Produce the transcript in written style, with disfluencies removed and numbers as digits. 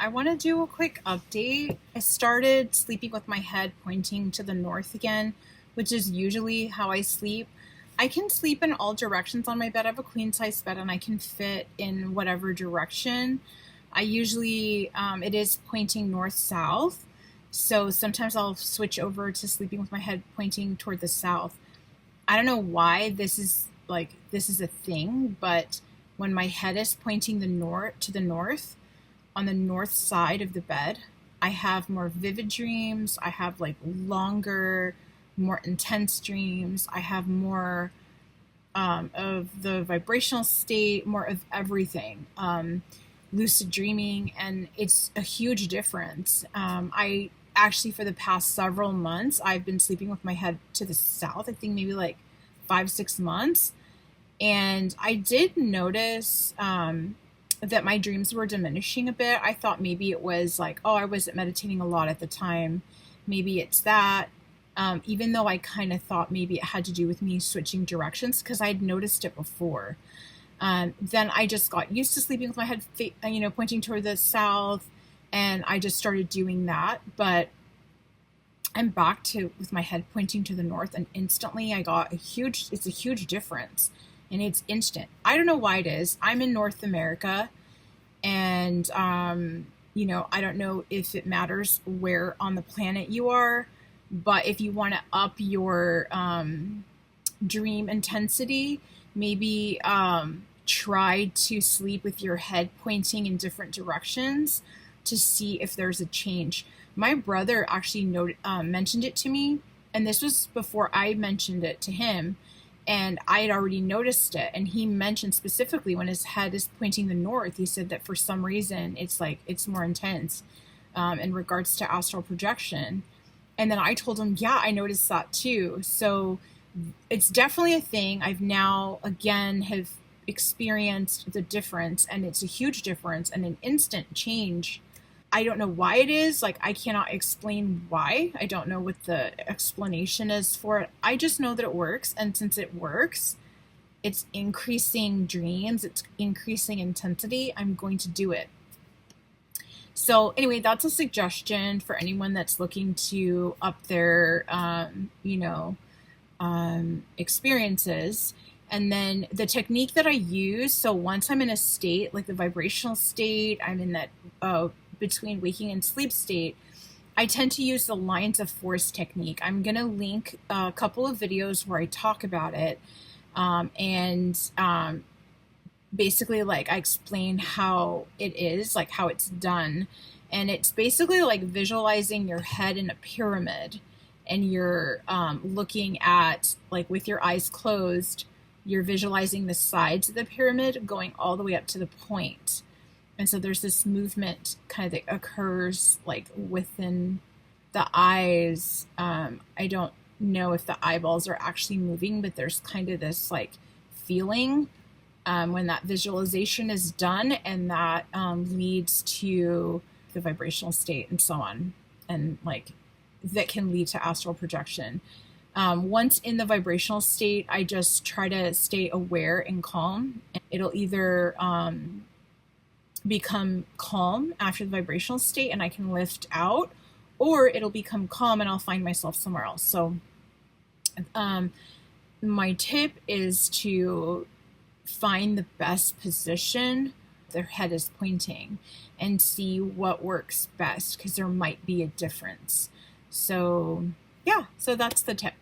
I want to do a quick update. I started sleeping with my head pointing to the north again, which is usually how I sleep. I can sleep in all directions on my bed. I have a queen size bed and I can fit in whatever direction. I usually, it is pointing north south. So sometimes I'll switch over to sleeping with my head pointing toward the south. I don't know why this is a thing, but when my head is pointing the north, on the north side of the bed, I have more vivid dreams. I have like longer, more intense dreams. I have more of the vibrational state, more of everything, lucid dreaming, and it's a huge difference. I actually, for the past several months, I've been sleeping with my head to the south. I think maybe like 5, 6 months. And I did notice that my dreams were diminishing a bit. I thought maybe it was like, oh, I wasn't meditating a lot at the time. Maybe it's that. Even though I kind of thought maybe it had to do with me switching directions because I'd noticed it before. Then I just got used to sleeping with my head, pointing toward the south, and I just started doing that. But I'm back to with my head pointing to the north, and instantly I got it's a huge difference, and it's instant. I don't know why it is. I'm in North America, and I don't know if it matters where on the planet you are, but if you want to up your dream intensity, maybe try to sleep with your head pointing in different directions to see if there's a change. My brother actually mentioned it to me, and this was before I mentioned it to him, and I had already noticed it. And he mentioned specifically when his head is pointing the north, he said that for some reason it's more intense in regards to astral projection. And then I told him, yeah, I noticed that too. So it's definitely a thing. I've now again have experienced the difference, and it's a huge difference and an instant change. I don't know why it is. Like, I cannot explain why. I don't know what the explanation is for it. I just know that it works. And since it works, it's increasing dreams, it's increasing intensity. I'm going to do it. So, anyway, that's a suggestion for anyone that's looking to up their, experiences. And then the technique that I use, so once I'm in a state, like the vibrational state, I'm in that between waking and sleep state, I tend to use the lines of force technique. I'm going to link a couple of videos where I talk about it. And basically, like, I explain how it is, like how it's done. And it's basically like visualizing your head in a pyramid, and you're looking at, like, with your eyes closed, you're visualizing the sides of the pyramid going all the way up to the point. And so there's this movement kind of that occurs like within the eyes. I don't know if the eyeballs are actually moving, but there's kind of this like feeling when that visualization is done, and that leads to the vibrational state and so on. And like that can lead to astral projection. Once in the vibrational state, I just try to stay aware and calm. It'll either become calm after the vibrational state and I can lift out, or it'll become calm and I'll find myself somewhere else. So my tip is to find the best position their head is pointing and see what works best, because there might be a difference. So yeah, so that's the tip.